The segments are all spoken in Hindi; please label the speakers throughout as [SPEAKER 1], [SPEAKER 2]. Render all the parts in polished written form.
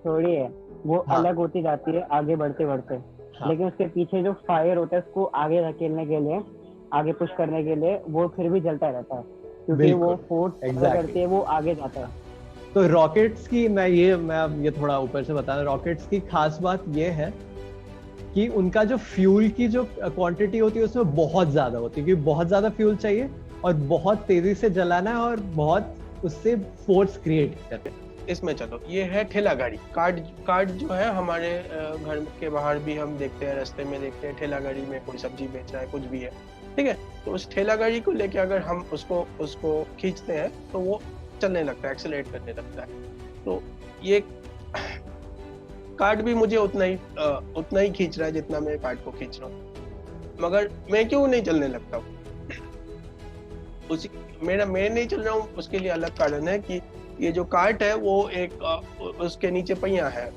[SPEAKER 1] थोड़ी है, वो
[SPEAKER 2] हाँ
[SPEAKER 1] अलग होती जाती है आगे बढ़ते बढ़ते।
[SPEAKER 2] हाँ
[SPEAKER 1] लेकिन उसके पीछे जो फायर होता है उसको आगे धकेलने के लिए, आगे पुश करने के लिए, वो फिर भी जलता रहता है, क्योंकि वो
[SPEAKER 2] बिल्कुल,
[SPEAKER 1] फोर्स पकड़
[SPEAKER 2] एग्जैक्टली।
[SPEAKER 1] करती है, वो आगे जाता है।
[SPEAKER 2] तो रॉकेट्स की मैं अब ये थोड़ा ऊपर से बता रहा हूँ। रॉकेट्स की खास बात ये है कि उनका जो फ्यूल की जो क्वांटिटी होती है उसमें बहुत ज्यादा होती है, क्योंकि बहुत ज्यादा फ्यूल चाहिए और बहुत तेजी से जलाना है और बहुत उससे फोर्स क्रिएट करना है।
[SPEAKER 3] इसमें चलो, ये है ठेला गाड़ी। कार्ड कार्ड जो है हमारे घर के बाहर भी हम देखते हैं, रास्ते में देखते हैं, ठेला गाड़ी में कोई सब्जी बेच रहा है, कुछ भी है, ठीक है। तो उस ठेला गाड़ी को लेके अगर हम उसको उसको खींचते हैं तो वो चलने लगता है, एक्सेलरेट करने लगता है। तो ये कार्ड भी मुझे उतना ही खींच रहा है जितना मैं कार्ड को खींच रहा हूँ, मगर मैं क्यों नहीं चलने लगता हूँ? उसी मैं नहीं चल रहा हूँ, उसके लिए अलग कारण है कि ये जो कार्ट है वो उसके नीचे पहिया है,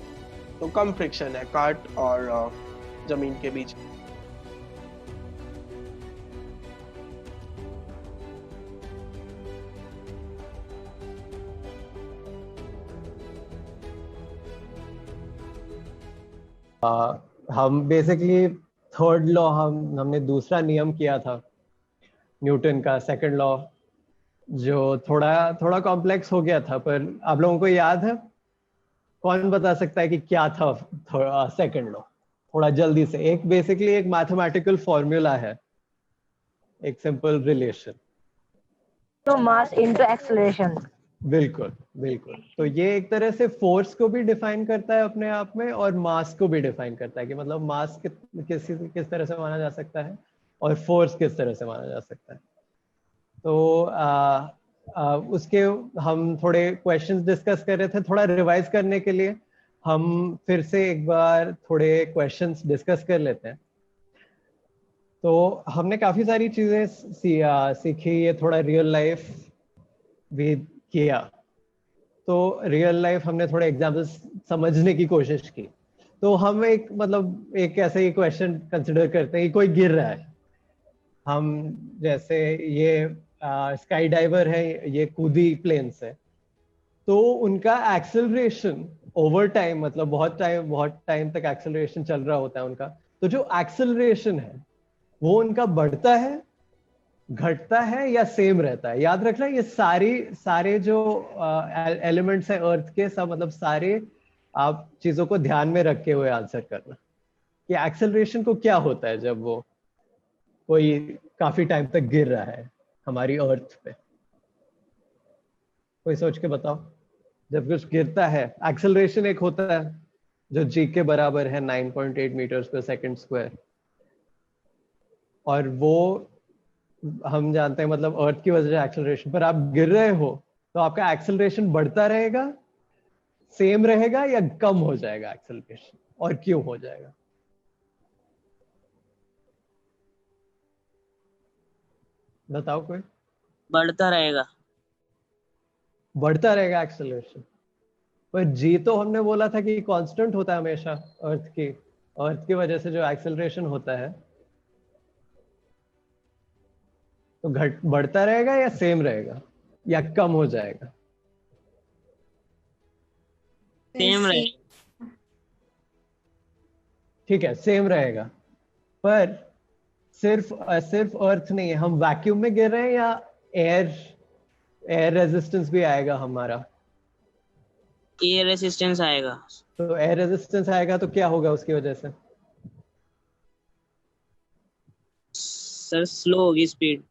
[SPEAKER 3] तो कम फ्रिक्शन है कार्ट और जमीन के बीच।
[SPEAKER 2] हम बेसिकली थर्ड लॉ हमने दूसरा नियम किया था, न्यूटन का सेकंड लॉ, जो थोड़ा थोड़ा कॉम्प्लेक्स हो गया था, पर आप लोगों को याद है? कौन बता सकता है कि क्या था सेकंड लॉ? थोड़ा जल्दी से। एक बेसिकली एक मैथमेटिकल फॉर्मूला है, एक सिंपल रिलेशन।
[SPEAKER 4] तो मास इनटू एक्सेलरेशन।
[SPEAKER 2] बिल्कुल बिल्कुल। तो ये एक तरह से फोर्स को भी डिफाइन करता है अपने आप में, और मास को भी डिफाइन करता है कि मतलब मास किस तरह से माना जा सकता है और फोर्स किस तरह से माना जा सकता है। तो उसके हम थोड़े क्वेश्चंस डिस्कस कर रहे थे, थोड़ा रिवाइज करने के लिए हम फिर से एक बार थोड़े क्वेश्चंस डिस्कस कर लेते हैं। तो हमने काफी सारी चीजें सीखी, ये थोड़ा रियल लाइफ भी किया। तो रियल लाइफ हमने थोड़े एग्जाम्पल्स समझने की कोशिश की। तो हम एक ऐसे ही क्वेश्चन कंसिडर करते हैं कि कोई गिर रहा है। हम जैसे ये स्काई डाइवर है, ये कूदी प्लेन से, तो उनका एक्सेलरेशन ओवर टाइम, मतलब बहुत टाइम तक एक्सेलरेशन चल रहा होता है उनका। तो जो एक्सेलरेशन है वो उनका बढ़ता है, घटता है या सेम रहता है? याद रखना, ये सारे जो एलिमेंट्स है अर्थ के, सब मतलब सारे आप चीजों को ध्यान में रखे हुए आंसर करना कि एक्सेलरेशन को क्या होता है जब वो कोई काफी टाइम तक गिर रहा है हमारी अर्थ पे। कोई सोच के बताओ। जब कुछ गिरता है, एक्सेलरेशन एक होता है जो जी के बराबर है 9.8 मीटर्स पर सेकंड स्क्वायर, और वो हम जानते हैं मतलब अर्थ की वजह से एक्सेलरेशन। पर आप गिर रहे हो तो आपका एक्सेलरेशन बढ़ता रहेगा, सेम रहेगा, या कम हो जाएगा एक्सेलरेशन, और क्यों हो जाएगा? बताओ कोई।
[SPEAKER 5] बढ़ता रहेगा।
[SPEAKER 2] बढ़ता रहेगा एक्सेलरेशन। पर जी तो हमने बोला था कि कांस्टेंट होता है हमेशा अर्थ की वजह से जो एक्सेलरेशन होता है। तो बढ़ता रहेगा या सेम रहेगा या कम हो जाएगा?
[SPEAKER 5] सेम रहेगा।
[SPEAKER 2] ठीक है, सेम रहेगा। पर सिर्फ अर्थ नहीं है, हम वैक्यूम में गिर रहे हैं, या एयर एयर रेजिस्टेंस भी आएगा हमारा?
[SPEAKER 5] एयर रेसिस्टेंस आएगा।
[SPEAKER 2] तो एयर रेजिस्टेंस आएगा तो क्या होगा उसकी वजह से?
[SPEAKER 5] सर स्लो होगी स्पीड।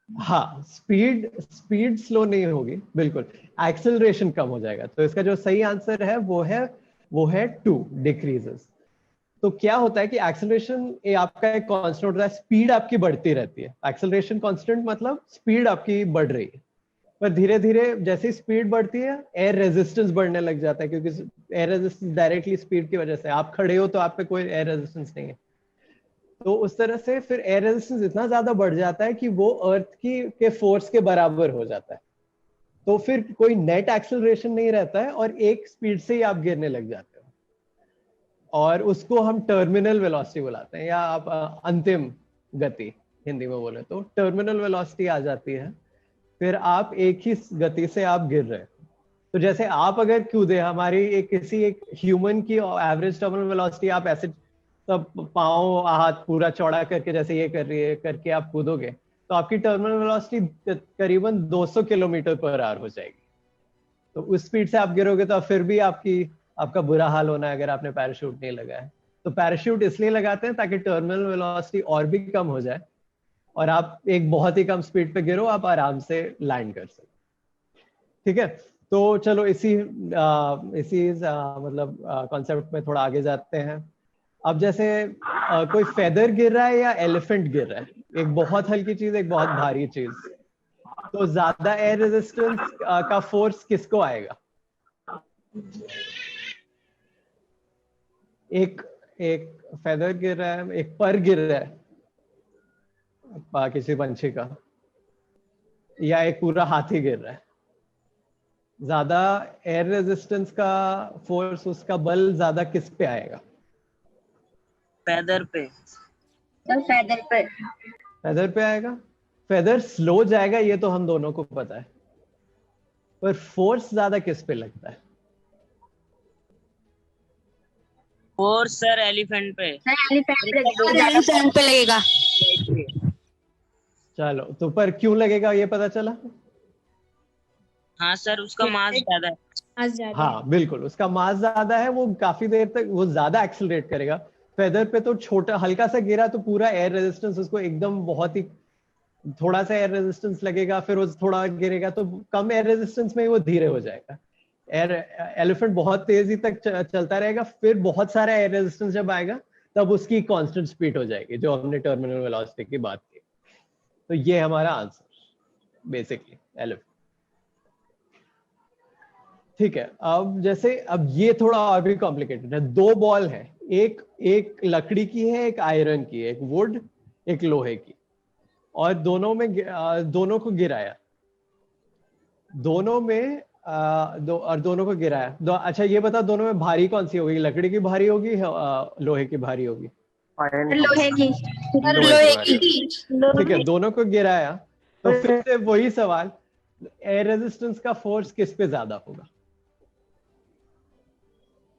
[SPEAKER 2] हाँ, स्पीड स्लो नहीं होगी, बिल्कुल। एक्सेलरेशन कम हो जाएगा। तो इसका जो सही आंसर है वो है 2 डिक्रीजेस। तो क्या होता है कि एक्सेलरेशन आपका एक कांस्टेंट होता है, स्पीड आपकी बढ़ती रहती है। एक्सेलरेशन कांस्टेंट मतलब स्पीड आपकी बढ़ रही है, पर धीरे धीरे जैसे स्पीड बढ़ती है एयर रेजिस्टेंस बढ़ने लग जाता है, क्योंकि एयर रेजिस्टेंस डायरेक्टली स्पीड की वजह से, आप खड़े हो तो आप पे कोई एयर रेजिस्टेंस नहीं है। तो उस तरह से फिर एयर रेजिस्टेंस इतना ज्यादा बढ़ जाता है कि वो अर्थ के फोर्स के बराबर हो जाता है। तो फिर कोई नेट एक्सेलरेशन नहीं रहता है और एक स्पीड से ही आप गिरने लग जाते हो, और उसको हम टर्मिनल वेलोसिटी बुलाते हैं, या आप अंतिम गति हिंदी में बोले तो टर्मिनल वेलोसिटी आ जाती है। फिर आप एक ही गति से आप गिर रहे हो। तो जैसे आप अगर कूदे, हमारी किसी एक ह्यूमन की एवरेज टर्मिनल वेलोसिटी, आप ऐसे तब पाँव हाथ पूरा चौड़ा करके जैसे ये कर रही है करके आप कूदोगे, तो आपकी टर्मिनल वेलोसिटी करीबन 200 किलोमीटर पर आवर हो जाएगी। तो उस स्पीड से आप गिरोगे तो फिर भी आपका बुरा हाल होना है अगर आपने पैराशूट नहीं लगाया। तो पैराशूट इसलिए लगाते हैं ताकि टर्मिनल वेलोसिटी और भी कम हो जाए और आप एक बहुत ही कम स्पीड पे गिरो, आप आराम से लैंड कर सको। ठीक है, तो चलो इसी मतलब कॉन्सेप्ट में थोड़ा आगे जाते हैं। अब जैसे कोई फेदर गिर रहा है या एलिफेंट गिर रहा है, एक बहुत हल्की चीज, एक बहुत भारी चीज, तो ज्यादा एयर रेजिस्टेंस का फोर्स किसको आएगा? एक फेदर गिर रहा है, एक पर गिर रहा है किसी पंछी का, या एक पूरा हाथी गिर रहा है, ज्यादा एयर रेजिस्टेंस का फोर्स, उसका बल ज्यादा किस पे आएगा?
[SPEAKER 5] फेदर पे।
[SPEAKER 4] फेदर पे।
[SPEAKER 2] फेदर पे आएगा। फेदर स्लो जाएगा ये तो हम दोनों को पता है, पर फोर्स ज्यादा किस पे लगता है?
[SPEAKER 5] फोर्स सर एलिफेंट पे।
[SPEAKER 4] एलिफेंट पे लगेगा।
[SPEAKER 2] चलो, तो पर क्यों लगेगा ये पता चला?
[SPEAKER 5] हाँ सर, उसका मास ज्यादा है।
[SPEAKER 2] हाँ बिल्कुल, उसका मास ज्यादा है, वो काफी देर तक वो ज्यादा एक्सेलरेट करेगा। फेदर पे तो छोटा हल्का सा गिरा तो पूरा एयर रेजिस्टेंस उसको एकदम बहुत ही थोड़ा सा एयर रेजिस्टेंस लगेगा, फिर वो थोड़ा गिरेगा तो कम एयर रेजिस्टेंस में ही वो धीरे हो जाएगा। एलिफेंट बहुत तेजी तक चलता रहेगा, फिर बहुत सारा एयर रेजिस्टेंस जब आएगा तब उसकी कांस्टेंट स्पीड हो जाएगी, जो हमने टर्मिनल वेलोसिटी की बात की। तो ये हमारा आंसर बेसिकली एलिफेंट। ठीक है, अब ये थोड़ा और भी कॉम्प्लिकेटेड है। दो बॉल है, एक लकड़ी की है, एक आयरन की है, एक वुड एक लोहे की, और दोनों को गिराया, दोनों को गिराया। अच्छा ये बता, दोनों में भारी कौन सी होगी? लकड़ी की भारी होगी, लोहे की भारी होगी?
[SPEAKER 4] लोहे की।
[SPEAKER 2] ठीक है, दोनों को गिराया, तो फिर से वही सवाल, एयर रेजिस्टेंस का फोर्स किस पे ज्यादा होगा?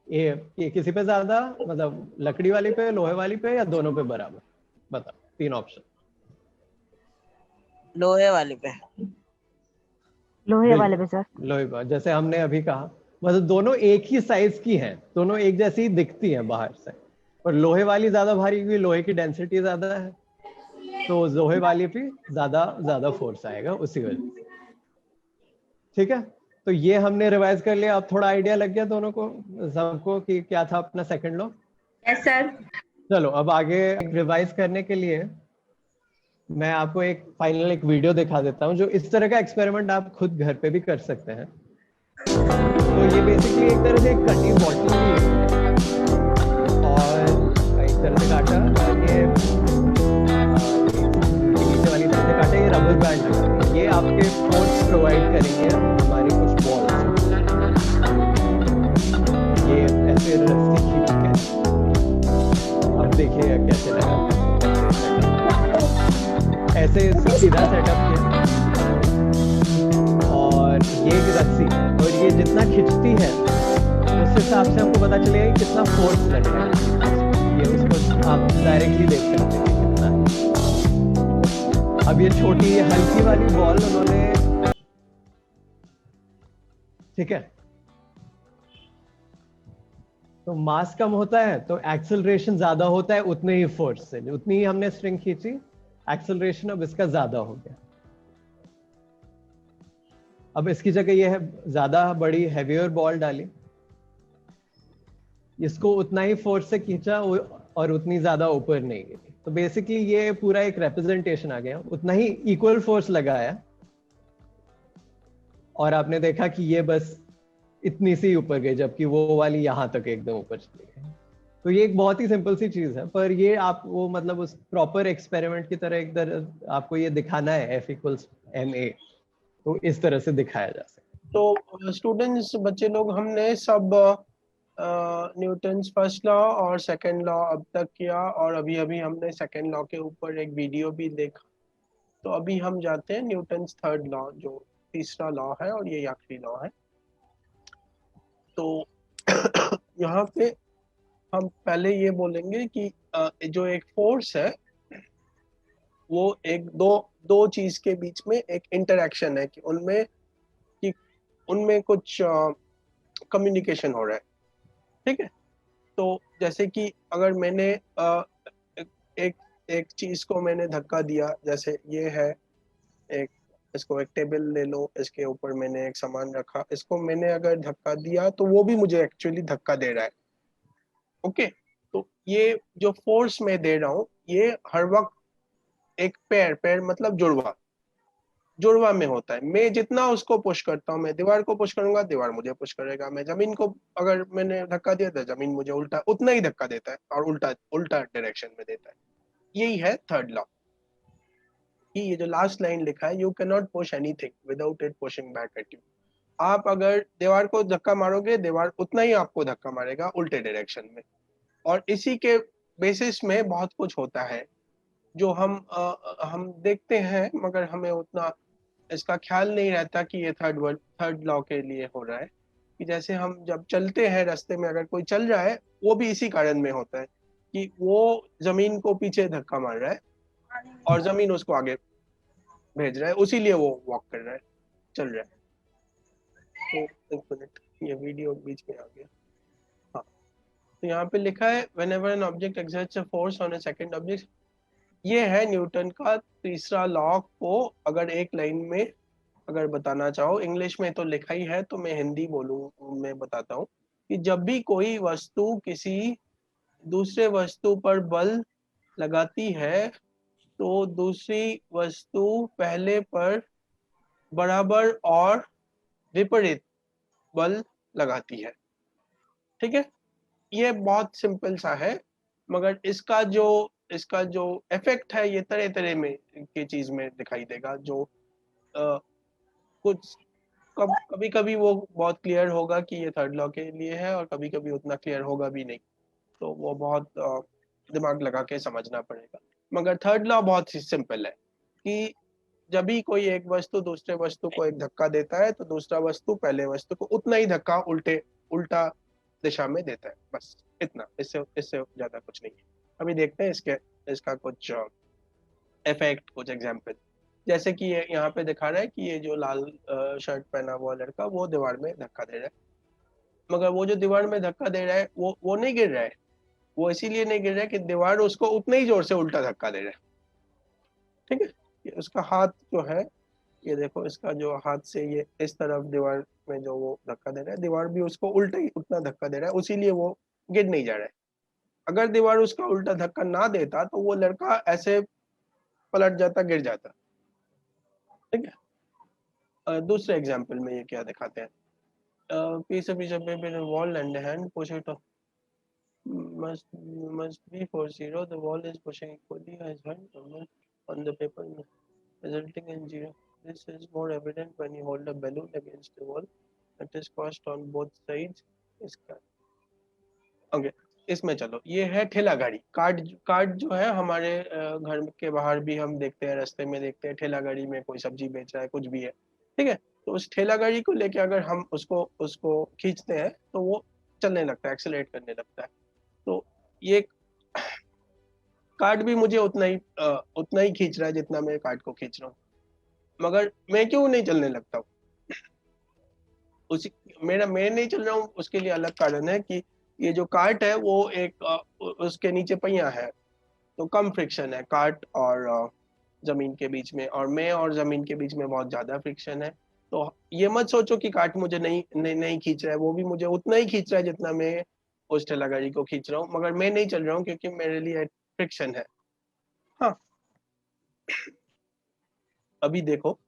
[SPEAKER 2] ये किसी पे ज्यादा, मतलब लकड़ी वाली पे, लोहे वाली पे, या दोनों पे बराबर? बताओ, तीन ऑप्शन।
[SPEAKER 5] लोहे वाले पे।
[SPEAKER 4] लोहे वाले पे सर।
[SPEAKER 2] लोहे पे, जैसे हमने अभी कहा, मतलब दोनों एक ही साइज की हैं, दोनों एक जैसी ही दिखती हैं बाहर से, पर लोहे वाली ज्यादा भारी क्योंकि लोहे की डेंसिटी ज्यादा है, तो लोहे वाली पे ज्यादा फोर्स आएगा उसी वजह से। ठीक है, तो ये हमने रिवाइज कर लिया। अब थोड़ा आइडिया लग गया दोनों को, सबको, कि क्या था अपना सेकंड लॉ?
[SPEAKER 4] Yes sir. चलो
[SPEAKER 2] अब आगे रिवाइज करने के लिए मैं आपको एक वीडियो दिखा देता हूं, जो इस तरह का एक्सपेरिमेंट आप खुद घर पे भी कर सकते हैं। तो ये बेसिकली एक तरह से एक कटिंग बॉटल की, और एक तरह से काटा, ये नीचे वाली तरह से काटा, ये रबर बैंड लगा, ये आपके फोर्स प्रोवाइड करेंगे हमारी कुछ बॉल्स। ये ऐसे रस्सी खींच के, अब देखिएगा कैसे लगा, ऐसे सीधा सेटअप किया, और ये रस्सी, और ये जितना खिंचती है उस हिसाब से हमको पता चलेगा कि कितना फोर्स लगेगा। ये उसको आप डायरेक्टली देख सकते हैं कितना। अब ये छोटी हल्की वाली बॉल उन्होंने, ठीक है, तो मास कम होता है तो एक्सेलरेशन ज्यादा होता है, उतने ही फोर्स से, उतनी ही हमने स्ट्रिंग खींची, एक्सेलरेशन अब इसका ज्यादा हो गया। अब इसकी जगह ये है ज्यादा बड़ी हैवियर बॉल डाली, इसको उतना ही फोर्स से खींचा और उतनी ज्यादा ऊपर नहीं गिरी। तो बेसिकली ये पूरा एक रिप्रेजेंटेशन आ गया, उतना ही इक्वल फोर्स लगाया, और आपने देखा कि ये बस इतनी सी ऊपर गई, जबकि वो वाली यहां तक एकदम ऊपर चली गई। तो ये एक बहुत ही सिंपल सी चीज है, पर ये आप वो मतलब उस प्रॉपर एक्सपेरिमेंट की तरह एक तरह आपको ये दिखाना है F=ma, तो इस तरह से दिखाया जा सकता है।
[SPEAKER 3] तो स्टूडेंट्स, बच्चे लोग, हमने सब न्यूटन्स फर्स्ट लॉ और सेकंड लॉ अब तक किया, और अभी अभी हमने सेकंड लॉ के ऊपर एक वीडियो भी देखा। तो अभी हम जाते हैं न्यूटन्स थर्ड लॉ, जो तीसरा लॉ है और ये आखिरी लॉ है। तो यहाँ पे हम पहले ये बोलेंगे कि जो एक फोर्स है वो एक दो दो चीज के बीच में एक इंटरेक्शन है कि उनमें कुछ कम्युनिकेशन हो रहा है, ठीक है। तो जैसे कि अगर मैंने एक एक चीज को मैंने धक्का दिया, जैसे ये है इसको एक टेबल ले लो, इसके ऊपर मैंने एक सामान रखा, इसको मैंने अगर धक्का दिया तो वो भी मुझे एक्चुअली धक्का दे रहा है, ओके। तो ये जो फोर्स मैं दे रहा हूँ ये हर वक्त एक पैर मतलब जुड़वा में होता है। मैं जितना उसको पुश करता हूँ, मैं दीवार को पुश करूंगा दीवार मुझे पुश करेगा, मैं जमीन को अगर मैंने धक्का दिया तो जमीन मुझे उल्टा उतना ही धक्का देता है और उल्टा उल्टा डायरेक्शन में देता है। यही है थर्ड लॉ कि ये जो लास्ट लाइन लिखा है, you can not push anything without it pushing back at you. आप अगर दीवार को धक्का मारोगे दीवार उतना ही आपको धक्का मारेगा उल्टे डायरेक्शन में। और इसी के बेसिस में बहुत कुछ होता है जो हम देखते हैं मगर हमें उतना इसका ख्याल नहीं रहता कि ये थर्ड लॉ के लिए हो रहा है। कि जैसे हम जब चलते हैं रास्ते में, अगर कोई चल रहा है वो भी इसी कारण में होता है कि वो जमीन को पीछे धक्का मार रहा है और जमीन उसको आगे भेज रहा है, उसी लिए वो वॉक कर रहा है, चल रहा है। तो एक मिनट, ये वीडियो बीच में आ गया। हाँ, तो यहाँ पे लिखा है whenever an object exerts a force on a second object, ये है न्यूटन का तीसरा लॉ को अगर एक लाइन में अगर बताना चाहो, इंग्लिश में तो लिखा ही है तो मैं हिंदी मैं बताता हूँ कि जब भी कोई वस्तु किसी दूसरे वस्तु पर बल लगाती है तो दूसरी वस्तु पहले पर बराबर और विपरीत बल लगाती है, ठीक है। ये बहुत सिंपल सा है मगर इसका जो इफेक्ट है ये तरह तरह में की चीज में दिखाई देगा। जो कुछ कभी कभी वो बहुत क्लियर होगा कि ये थर्ड लॉ के लिए है और कभी कभी उतना क्लियर होगा भी नहीं, तो वो बहुत दिमाग लगा के समझना पड़ेगा। मगर थर्ड लॉ बहुत ही सिंपल है कि जब भी कोई एक वस्तु दूसरे वस्तु को एक धक्का देता है तो दूसरा वस्तु पहले वस्तु को उतना ही धक्का उल्टा दिशा में देता है, बस इतना, इससे ज्यादा कुछ नहीं है। अभी देखते हैं इसका कुछ इफेक्ट, कुछ एग्जांपल। जैसे कि ये यहाँ पे दिखा रहा है कि ये जो लाल शर्ट पहना हुआ लड़का वो दीवार में धक्का दे रहा है, मगर वो जो दीवार में धक्का दे रहा है वो नहीं गिर रहा है। वो इसीलिए नहीं गिर रहा है कि दीवार उसको उतने ही जोर से उल्टा धक्का दे रहा है, ठीक है। ये उसका हाथ जो है, ये देखो इसका जो हाथ से ये इस तरफ दीवार में जो वो धक्का दे रहा है, दीवार भी उसको उल्टा ही उतना धक्का दे रहा है, उसीलिए वो गिर नहीं जा रहा है। अगर दीवार उसका उल्टा धक्का ना देता तो वो लड़का ऐसे पलट जाता, गिर जाता, ठीक है। दूसरे एग्जाम्पल में ये क्या दिखाते हैं, piece of paper in a wall and a hand push it off must be for 0. The wall is pushing equally as hand on the paper, resulting in 0. This is more evident when you hold a balloon against the wall. It is crossed on both sides. Okay. इसमें चलो, ये है ठेला गाड़ी। कार्ड जो है हमारे घर के बाहर भी हम देखते हैं, रास्ते में देखते हैं, ठेला गाड़ी में कोई सब्जी बेच रहा है, कुछ भी है, ठीक है। तो उस ठेला गाड़ी को लेके अगर हम उसको खींचते हैं तो वो चलने लगता है, एक्सेलरेट करने लगता है। तो ये कार्ड भी मुझे उतना ही खींच रहा है जितना मैं कार्ड को खींच रहा हूँ, मगर मैं क्यों नहीं चलने लगता हूँ? मैं नहीं चल रहा हूँ, उसके लिए अलग कारण है कि ये जो कार्ट है वो उसके नीचे पहिया है, तो कम फ्रिक्शन है कार्ट और जमीन के बीच में, और मैं और जमीन के बीच में बहुत ज्यादा फ्रिक्शन है। तो ये मत सोचो कि कार्ट मुझे नहीं खींच रहा है, वो भी मुझे उतना ही खींच रहा है जितना मैं उस ठेला गाड़ी को खींच रहा हूँ, मगर मैं नहीं चल रहा हूँ क्योंकि मेरे लिए फ्रिक्शन है। हाँ, अभी देखो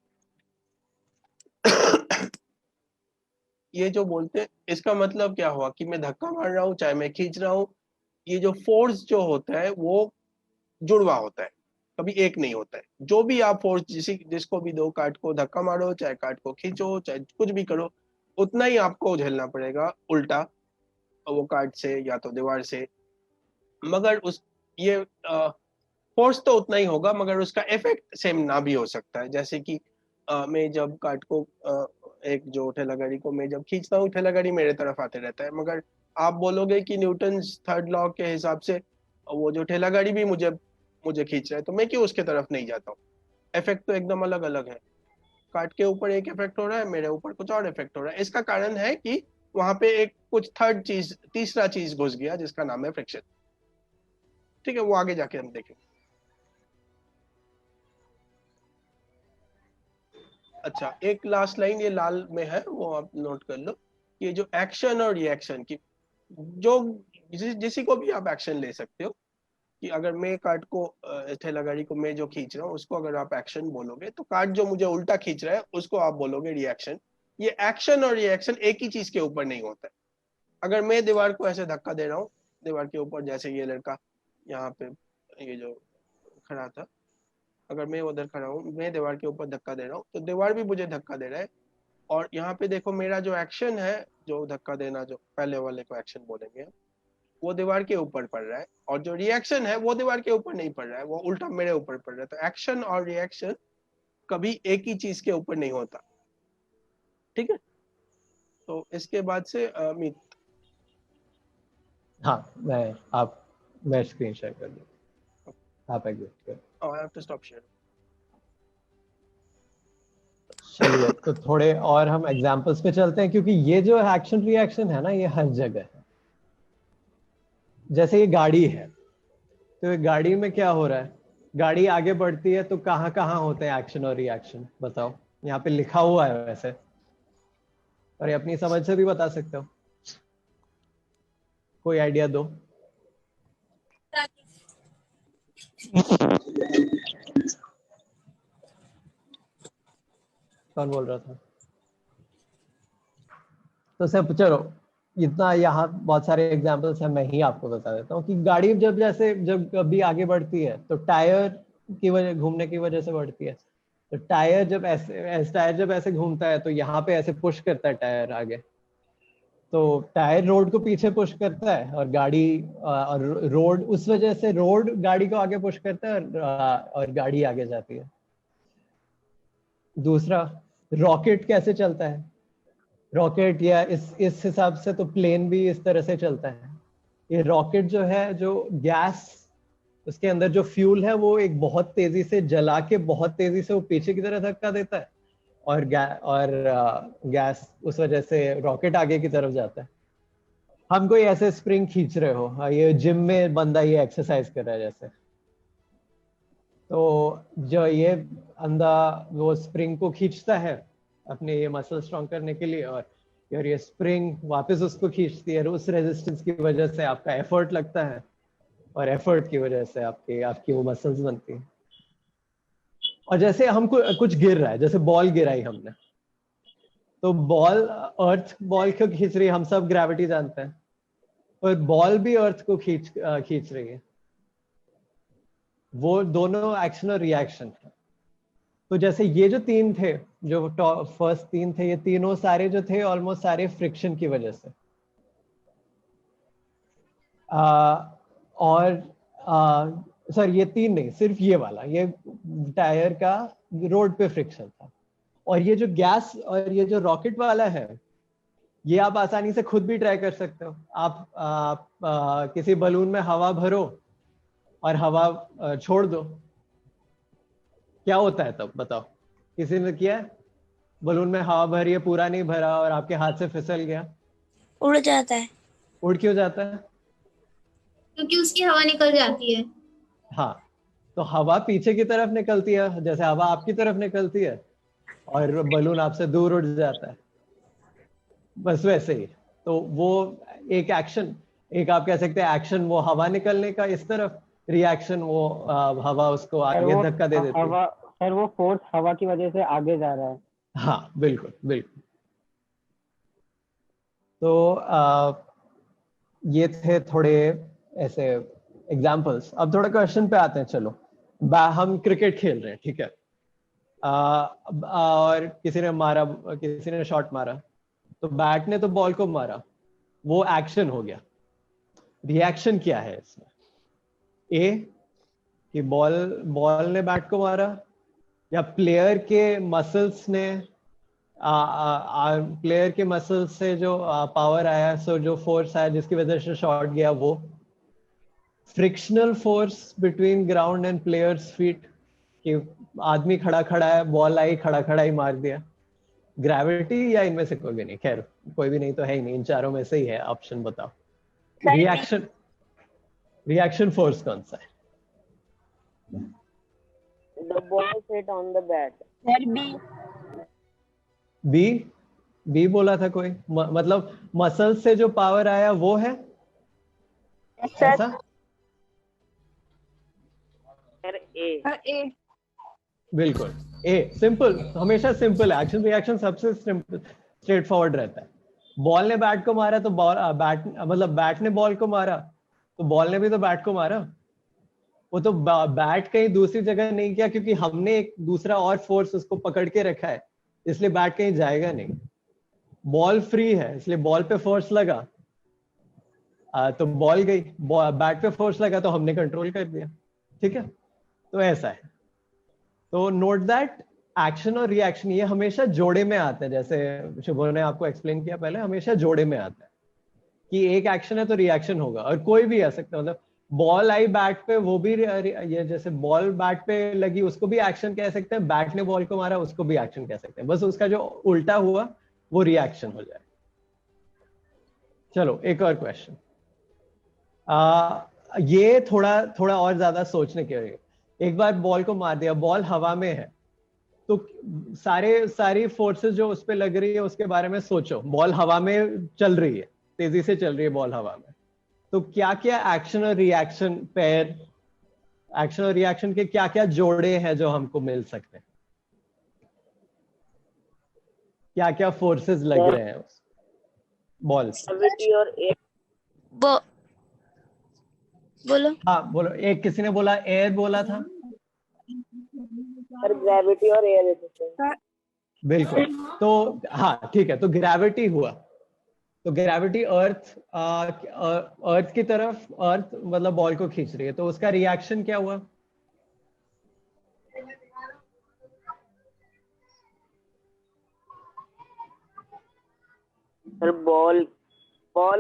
[SPEAKER 3] ये जो बोलते हैं इसका मतलब क्या हुआ कि मैं धक्का मार रहा हूँ चाहे मैं खींच रहा हूँ, ये जो फोर्स जो होता है वो जुड़वा होता है, कभी एक नहीं होता है। जो भी आप फोर्स जिसको भी दो, कार्ट को धक्का मारो चाहे कार्ट को खींचो चाहे कुछ भी करो, उतना ही आपको झेलना पड़ेगा उल्टा, वो कार्ट से या तो दीवार से। मगर ये फोर्स तो उतना ही होगा मगर उसका इफेक्ट सेम ना भी हो सकता है। जैसे कि मैं जब कार्ट को एक जो ठेला गाड़ी को मैं जब खींचता हूँ ठेला गाड़ी मेरे तरफ आते रहता है, मगर आप बोलोगे कि न्यूटन थर्ड लॉ के हिसाब से वो जो ठेला गाड़ी भी मुझे मुझे खींच रहा है, तो मैं क्यों उसके तरफ नहीं जाता हूँ? इफेक्ट तो एकदम अलग अलग है। कार्ड के ऊपर एक इफेक्ट हो रहा है, मेरे ऊपर कुछ और इफेक्ट हो रहा है। इसका कारण है कि वहां पे एक कुछ थर्ड चीज, तीसरा चीज घुस गया जिसका नाम है फ्रिक्शन। ठीक है, वो आगे जाके हम देखेंगे। अच्छा, एक लास्ट लाइन ये लाल में है, वो आप नोट कर लो। ये जो एक्शन और रिएक्शन की, जो किसी को भी आप एक्शन ले सकते हो कि अगर मैं कार्ड को ठेला गाड़ी को मैं जो खींच रहा हूँ उसको अगर आप एक्शन बोलोगे, तो कार्ड जो मुझे उल्टा खींच रहा है उसको आप बोलोगे रिएक्शन। ये एक्शन और रिएक्शन एक ही चीज के ऊपर नहीं होता है। अगर मैं दीवार को ऐसे धक्का दे रहा हूँ, दीवार के ऊपर, जैसे ये लड़का यहाँ पे ये जो खड़ा था, अगर मैं उधर खड़ा हूँ, मैं दीवार के ऊपर धक्का दे रहा हूँ, तो दीवार भी मुझे धक्का दे रहा है। और यहाँ पे देखो मेरा जो एक्शन है, जो धक्का देना, जो पहले वाले को एक्शन बोलेंगे, वो दीवार के ऊपर पड़ रहा है, और जो रिएक्शन है वो दीवार के ऊपर नहीं पड़ रहा है, वो उल्टा मेरे ऊपर पड़ रहा है। तो एक्शन और रिएक्शन कभी एक ही चीज के ऊपर नहीं होता। ठीक है, तो इसके बाद से मीत।
[SPEAKER 2] हाँ, मैं स्क्रीन शेयर कर दूँ, आप एग्जिट कर।
[SPEAKER 3] I have to stop share.
[SPEAKER 2] चलिए, तो थोड़े और हम एग्जांपल्स पे चलते हैं, क्योंकि ये जो एक्शन रिएक्शन है ना, ये हर जगह है। जैसे ये गाड़ी है, तो ये गाड़ी में क्या हो रहा है? गाड़ी आगे बढ़ती है तो कहाँ कहाँ होते हैं एक्शन और रिएक्शन? बताओ, यहाँ पे लिखा हुआ है वैसे, और ये अपनी समझ से भी बता सकते हो। कोई आइडिया दो। कौन बोल रहा था? तो सब चलो, इतना यहाँ बहुत सारे एग्जांपल्स हैं, मैं ही आपको बता देता हूँ कि गाड़ी जब कभी आगे बढ़ती है तो टायर की वजह, घूमने की वजह से बढ़ती है। तो टायर जब ऐसे घूमता है तो यहाँ पे ऐसे पुश करता है टायर आगे, तो टायर रोड को पीछे पुश करता है, और गाड़ी और रोड, उस वजह से रोड गाड़ी को आगे पुश करता है, और गाड़ी आगे जाती है। दूसरा, रॉकेट कैसे चलता है? रॉकेट या इस हिसाब से तो प्लेन भी इस तरह से चलता है। ये रॉकेट जो है, जो गैस, उसके अंदर जो फ्यूल है वो एक बहुत तेजी से जला के बहुत तेजी से वो पीछे की तरफ धक्का देता है, और गैस उस वजह से रॉकेट आगे की तरफ जाता है। हम कोई ऐसे स्प्रिंग खींच रहे हो, ये जिम में बंदा ये एक्सरसाइज कर रहा है जैसे, तो जो ये अंधा वो स्प्रिंग को खींचता है अपने ये मसल स्ट्रॉन्ग करने के लिए, और ये स्प्रिंग वापस उसको खींचती है, और उस रेजिस्टेंस की वजह से आपका एफर्ट लगता है, और एफर्ट की वजह से आपकी वो मसल्स बनती है। और जैसे हमको कुछ गिर रहा है, जैसे बॉल गिराई हमने, तो अर्थ बॉल को खींच रही है, हम सब ग्रेविटी जानते हैं, और बॉल भी अर्थ को खींच रही है। वो दोनों एक्शन और रिएक्शन है। तो जैसे ये जो तीन थे, जो फर्स्ट तीन थे, ये तीनों सारे जो थे ऑलमोस्ट सारे फ्रिक्शन की वजह से। सर ये तीन नहीं, सिर्फ ये वाला, ये टायर का रोड पे फ्रिक्शन था। और ये जो गैस और ये जो रॉकेट वाला है, ये आप आसानी से खुद भी ट्राई कर सकते हो। आप किसी बलून में हवा भरो और हवा छोड़ दो, क्या होता है तब? बताओ, किसी ने किया है? बलून में हवा भरी है, पूरा नहीं भरा, और आपके हाथ से फिसल गया,
[SPEAKER 4] उड़ जाता है।
[SPEAKER 2] उड़ क्यों जाता है?
[SPEAKER 6] क्योंकि उसकी हवा निकल जाती है।
[SPEAKER 2] हाँ, तो हवा पीछे की तरफ निकलती है, जैसे हवा आपकी तरफ निकलती है, और बलून आपसे दूर उड़ जाता है, बस वैसे ही। तो वो एक एक्शन, एक आप कह सकते हैं एक्शन, वो हवा निकलने का इस तरफ, रिएक्शन वो हवा उसको आगे धक्का दे देती है।
[SPEAKER 1] सर वो फोर्स हवा की वजह से आगे जा रहा है।
[SPEAKER 2] हाँ, बिल्कुल बिल्कुल। तो ये थे थोड़े ऐसे एग्जाम्पल्स। अब थोड़ा क्वेश्चन पे आते हैं। चलो, हम क्रिकेट खेल रहे हैं, ठीक है, और किसी ने शॉट मारा, तो बैट ने तो बॉल को मारा, वो एक्शन हो गया। रिएक्शन क्या है इसमें? ए कि बॉल ने बैट को मारा, या प्लेयर के मसल्स ने प्लेयर के मसल से जो पावर आया, सो जो फोर्स आया जिसकी वजह से शॉट गया, वो frictional force between ground and players feet, कि आदमी खड़ा खड़ा है, बॉल आई, खड़ा खड़ा ही मार दिया, ग्रेविटी, या इनमें से कोई भी नहीं? खैर कोई भी नहीं तो है ही नहीं, इन चारों में से ही है, ऑप्शन बताओ। रिएक्शन, रिएक्शन फोर्स कौन सा है?
[SPEAKER 5] The ball hit on the bat.
[SPEAKER 4] Sir B.
[SPEAKER 2] B? B बोला था कोई? मतलब मसल से जो पावर आया वो है ऐसा?
[SPEAKER 5] सर ए।
[SPEAKER 2] बिल्कुल ए, सिंपल, हमेशा सिंपल है। एक्शन रिएक्शन सबसे सिंपल, स्ट्रेट फॉरवर्ड रहता है। बॉल ने बैट को मारा तो बॉल, बैट मतलब बैट ने बॉल को मारा तो बॉल ने भी तो बैट को मारा। वो तो बैट कहीं दूसरी जगह नहीं किया, क्योंकि हमने एक दूसरा और फोर्स उसको पकड़ के रखा है, इसलिए बैट कहीं जाएगा नहीं। बॉल फ्री है इसलिए बॉल पे फोर्स लगा, तो बॉल गई, बैट पे फोर्स लगा तो हमने कंट्रोल कर दिया। ठीक है, तो ऐसा है। तो नोट दैट एक्शन और रिएक्शन ये हमेशा जोड़े में आते हैं, जैसे शुभो ने आपको एक्सप्लेन किया पहले, हमेशा जोड़े में आता है कि एक एक्शन है तो रिएक्शन होगा, और कोई भी आ सकता है। मतलब बॉल आई बैट पे, वो भी ये जैसे बॉल बैट पे लगी उसको भी एक्शन कह सकते हैं, बैट ने बॉल को मारा उसको भी एक्शन कह सकते हैं, बस उसका जो उल्टा हुआ वो रिएक्शन हो जाए। चलो एक और क्वेश्चन, ये थोड़ा थोड़ा और ज्यादा सोचने के लिए। एक बार बॉल को मार दिया, बॉल हवा में है, तो सारी फोर्सेस जो उस पे लग रही है उसके बारे में सोचो। बॉल हवा में चल रही है, तेजी से चल रही है बॉल हवा में, तो क्या क्या एक्शन और रिएक्शन पेयर, एक्शन और रिएक्शन के क्या क्या जोड़े हैं जो हमको मिल सकते हैं? क्या क्या फोर्सेस लग रहे हैं उस बॉल से?
[SPEAKER 5] ग्रेविटी और ए।
[SPEAKER 4] बोलो।
[SPEAKER 2] हाँ बोलो। एक किसी ने बोला एयर बोला था।
[SPEAKER 5] सर ग्रेविटी और एयर रेजिस्टेंस।
[SPEAKER 2] बिल्कुल, तो हाँ ठीक है, तो ग्रेविटी हुआ, तो ग्रेविटी अर्थ की तरफ, अर्थ मतलब बॉल को खींच रही है, तो उसका रिएक्शन क्या हुआ?
[SPEAKER 5] सर बॉल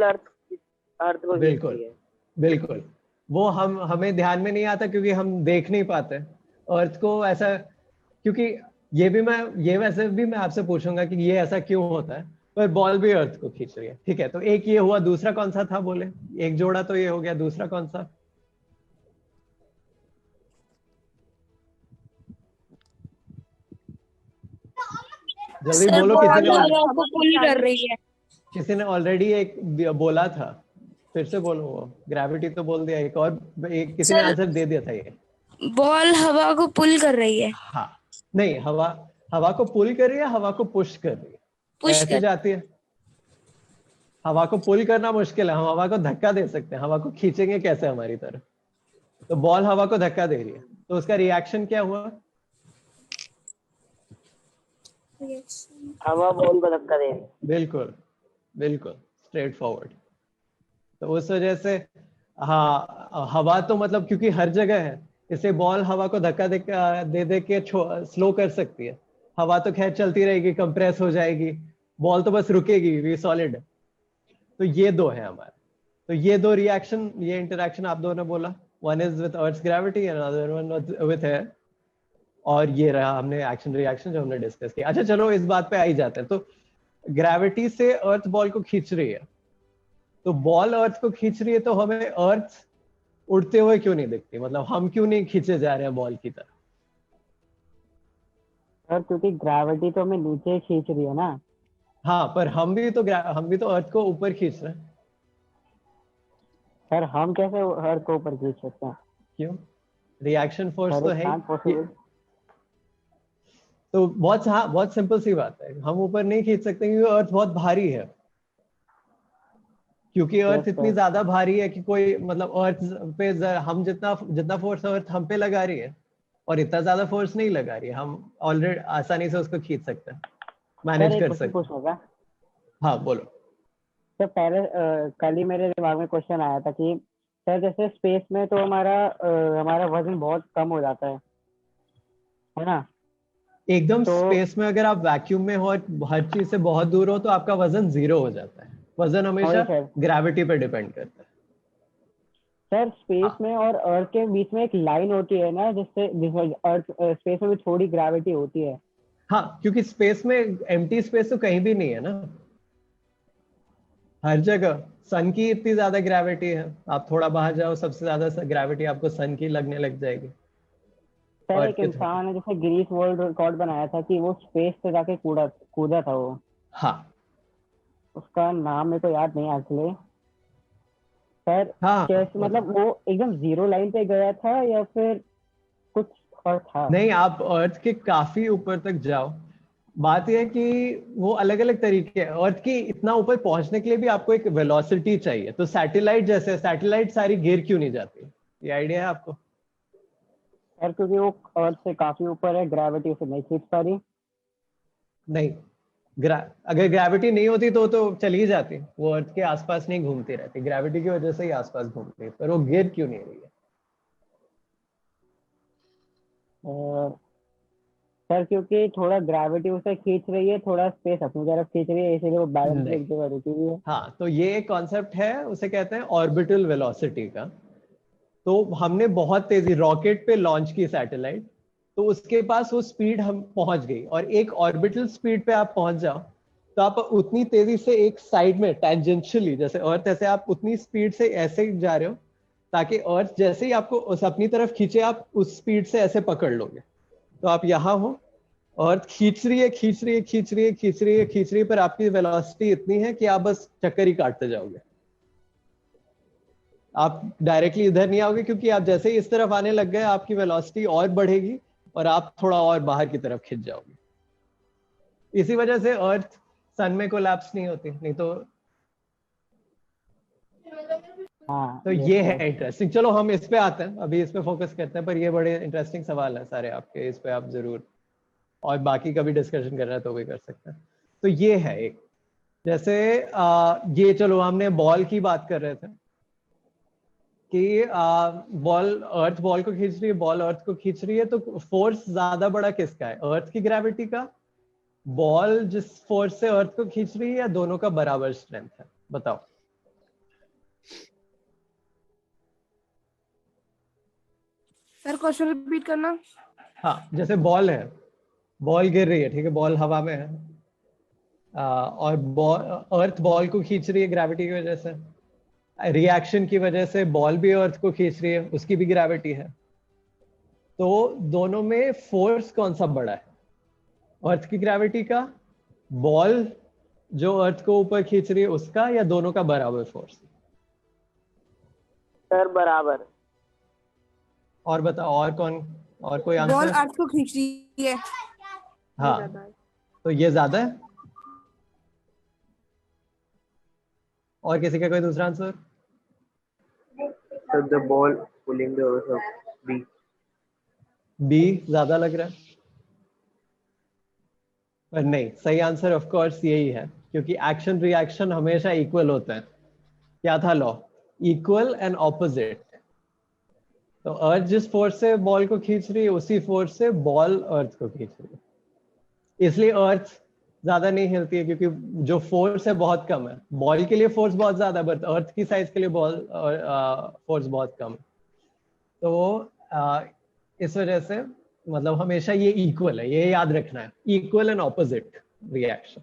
[SPEAKER 5] अर्थ को
[SPEAKER 2] बिल्कुल बिल्कुल, वो हमें ध्यान में नहीं आता क्योंकि हम देख नहीं पाते अर्थ को ऐसा, क्योंकि ये वैसे भी मैं आपसे पूछूंगा कि ये ऐसा क्यों होता है, पर बॉल भी अर्थ को खींच रही है। ठीक है, तो एक ये हुआ, दूसरा कौन सा था बोले? एक जोड़ा तो ये हो गया, दूसरा कौन सा? जल्दी
[SPEAKER 4] सर
[SPEAKER 2] बोलो,
[SPEAKER 4] बॉल हवा को पुल कर रही है।
[SPEAKER 2] किसी ने ऑलरेडी एक बोला था, फिर से बोलो। वो ग्रेविटी तो बोल दिया, एक और किसी ने आंसर दे दिया था। ये
[SPEAKER 4] बॉल हवा को पुल कर रही है।
[SPEAKER 2] हाँ, नहीं, हवा को पुल कर रही है, हवा को पुश कर रही है,
[SPEAKER 4] पुश
[SPEAKER 2] ऐसे
[SPEAKER 4] कर।
[SPEAKER 2] जाती है। हवा को पुल करना मुश्किल है, हम हवा को धक्का दे सकते हैं, हवा को खींचेंगे कैसे हमारी तरफ? तो बॉल हवा को धक्का दे रही है, तो उसका रिएक्शन क्या हुआ?
[SPEAKER 5] हवा बॉल को धक्का दे रही है।
[SPEAKER 2] बिल्कुल बिल्कुल, स्ट्रेट फॉरवर्ड। तो उस वजह से हाँ, हवा तो मतलब क्योंकि हर जगह है, इससे बॉल हवा को धक्का दे के स्लो कर सकती है। हवा तो खैर चलती रहेगी, कंप्रेस हो जाएगी, बॉल तो बस रुकेगी, वी सॉलिड। तो ये दो है हमारे, तो ये दो रिएक्शन, ये इंटरेक्शन आप दोनों ने बोला, one is with earth's gravity and other one with air, और ये रहा हमने एक्शन रिएक्शन जो हमने डिस्कस किया। अच्छा चलो इस बात पे आ ही जाते हैं। तो ग्रेविटी से अर्थ बॉल को खींच रही है, तो बॉल अर्थ को खींच रही है, तो हमें अर्थ उड़ते हुए क्यों नहीं दिखती? मतलब हम क्यों नहीं खींचे जा रहे हैं बॉल की तरफ?
[SPEAKER 1] सर क्योंकि ग्रेविटी तो हमें नीचे खींच रही है ना।
[SPEAKER 2] हाँ, पर हम भी तो अर्थ को ऊपर खींच रहे हैं।
[SPEAKER 1] सर हम कैसे अर्थ को ऊपर खींच सकते हैं?
[SPEAKER 2] क्यों? रिएक्शन फोर्स
[SPEAKER 1] सर
[SPEAKER 2] तो
[SPEAKER 1] इट्स
[SPEAKER 2] है
[SPEAKER 1] नॉट पॉसिबल।
[SPEAKER 2] तो बहुत सिंपल सी बात है, हम ऊपर नहीं खींच सकते क्योंकि अर्थ बहुत भारी है, क्योंकि अर्थ इतनी ज्यादा भारी है कि कोई मतलब अर्थ पे हम जितना फोर्स अर्थ हम पे लगा रही है और इतना ज्यादा फोर्स नहीं लगा रही है, हम ऑलरेडी आसानी से उसको खींच सकते हैं, मैनेज कर सकते हैं।
[SPEAKER 1] होगा।
[SPEAKER 2] हाँ बोलो।
[SPEAKER 1] सर पहले कल ही मेरे दिमाग में क्वेश्चन आया था कि सर जैसे स्पेस में तो हमारा वजन बहुत कम हो जाता है ना,
[SPEAKER 2] एकदम
[SPEAKER 1] तो
[SPEAKER 2] स्पेस में अगर आप वैक्यूम में हो और हर चीज से बहुत दूर हो तो आपका वजन 0 हो जाता है। वजन हमेशा
[SPEAKER 1] सर
[SPEAKER 2] ग्रेविटी पे डिपेंड करता है।
[SPEAKER 1] सर स्पेस
[SPEAKER 2] हाँ
[SPEAKER 1] में और अर्थ के बीच में एक लाइन होती है ना, जिसमें अर्थ स्पेस में भी थोड़ी ग्रेविटी होती है।
[SPEAKER 2] हाँ, क्योंकि स्पेस में एम्प्टी स्पेस तो कहीं भी नहीं है ना, हर जगह सन की इतनी ज्यादा ग्रेविटी है, आप थोड़ा बाहर जाओ सबसे ज्यादा ग्रेविटी आपको सन की लगने लग जाएगी।
[SPEAKER 1] सर
[SPEAKER 2] अर्थ
[SPEAKER 1] एक
[SPEAKER 2] के थोड़ा,
[SPEAKER 1] इंसान है जिसने गिनीज वर्ल्ड रिकॉर्ड बनाया था कि वो स्पेस पे जाके कूदा कूदा था वो।
[SPEAKER 2] हाँ
[SPEAKER 1] उसका नाम मेरे को याद नहीं एक्चुअली। सर
[SPEAKER 2] हाँ
[SPEAKER 1] कैसे, मतलब वो एकदम जीरो लाइन पे गया था या फिर कुछ और था?
[SPEAKER 2] नहीं, आप अर्थ के काफी ऊपर तक जाओ। बात यह है कि वो अलग अलग तरीके हैं, अर्थ की इतना ऊपर पहुंचने के लिए भी आपको एक वेलोसिटी चाहिए। तो सैटेलाइट जैसे, सैटेलाइट सारी गिर क्यों नहीं जाती, ये आइडिया है आपको?
[SPEAKER 1] सर क्योंकि वो अर्थ से काफी ऊपर है, ग्रेविटी उसे नहीं खींच पा रही।
[SPEAKER 2] नहीं, अगर ग्रेविटी नहीं होती तो चली ही जाती, वो अर्थ के आसपास नहीं घूमती रहती, ग्रेविटी की वजह से ही आसपास घूमती है, पर वो गिर क्यों नहीं रही है?
[SPEAKER 1] और सर क्योंकि थोड़ा ग्रेविटी उसे खींच रही है, थोड़ा स्पेस अपनी तरफ खींच रही है, इसीलिए वो बैलेंस में
[SPEAKER 2] नहीं,
[SPEAKER 1] एक जगह रुकी हुई है।
[SPEAKER 2] हाँ, तो ये एक कॉन्सेप्ट है, उसे कहते हैं ऑर्बिटल वेलोसिटी का। तो हमने बहुत तेजी रॉकेट पे लॉन्च की सैटेलाइट, तो उसके पास वो स्पीड हम पहुंच गई, और एक ऑर्बिटल स्पीड पे आप पहुंच जाओ तो आप उतनी तेजी से एक साइड में टेंजेंशियली, जैसे अर्थ ऐसे आप उतनी स्पीड से ऐसे जा रहे हो ताकि अर्थ जैसे ही आपको उस अपनी तरफ खींचे आप उस स्पीड से ऐसे पकड़ लोगे। तो आप यहाँ हो, अर्थ खींच रही है खींच रही है खींच रही है खींच रही है खींच रही है, पर आपकी वेलोसिटी इतनी है कि आप बस चक्कर ही काटते जाओगे, आप डायरेक्टली इधर नहीं आओगे, क्योंकि आप जैसे ही इस तरफ आने लग गए आपकी वेलोसिटी और बढ़ेगी और आप थोड़ा और बाहर की तरफ खिंच जाओगे। इसी वजह से अर्थ सन में कोलैप्स नहीं होती, नहीं तो।
[SPEAKER 1] हाँ
[SPEAKER 2] तो ये है इंटरेस्टिंग। चलो हम इस पे आते हैं, अभी इस पे फोकस करते हैं, पर ये बड़े इंटरेस्टिंग सवाल है सारे आपके, इस पे आप जरूर और बाकी का भी डिस्कशन कर रहे हैं तो भी कर सकते हैं। तो ये है एक, जैसे ये चलो हमने बॉल की बात कर रहे थे कि बॉल, अर्थ बॉल को खींच रही है, बॉल अर्थ को खींच रही है, तो फोर्स ज्यादा बड़ा किसका है, अर्थ की ग्रेविटी का, बॉल जिस फोर्स से अर्थ को खींच रही है, या दोनों का बराबर स्ट्रेंथ है? बताओ।
[SPEAKER 7] सर क्वेश्चन रिपीट करना।
[SPEAKER 2] हाँ, जैसे बॉल है, बॉल गिर रही है, ठीक है, बॉल हवा में है, और अर्थ बॉल को खींच रही है ग्रेविटी की वजह से, रिएक्शन की वजह से बॉल भी अर्थ को खींच रही है, उसकी भी ग्रेविटी है। तो दोनों में फोर्स कौन सा बड़ा है, अर्थ की ग्रेविटी का, बॉल जो अर्थ को ऊपर खींच रही है उसका, या दोनों का बराबर फोर्स?
[SPEAKER 1] सर बराबर।
[SPEAKER 2] और बताओ, और कौन, और कोई
[SPEAKER 7] बॉल
[SPEAKER 2] आंसर?
[SPEAKER 7] अर्थ को खींच रही है।
[SPEAKER 2] हाँ, तो ये ज्यादा है। और किसी का कोई दूसरा answer?
[SPEAKER 8] So the ball pulling the earth up. B.
[SPEAKER 2] B ज्यादा लग रहा है, पर नहीं, सही आंसर ऑफ कोर्स यही है, क्योंकि एक्शन रिएक्शन हमेशा इक्वल होता है। क्या था लॉ? Equal and opposite. तो अर्थ जिस फोर्स से बॉल को खींच रही है उसी फोर्स से बॉल अर्थ को खींच रही है, इसलिए अर्थ ज्यादा नहीं हिलती है, क्योंकि जो फोर्स है बहुत कम है। बॉल के लिए फोर्स बहुत ज्यादा है, बट अर्थ की साइज के लिए बॉल फोर्स बहुत कम है। तो इस वजह से मतलब हमेशा ये इक्वल है, ये याद रखना है, इक्वल एंड ऑपोजिट रिएक्शन।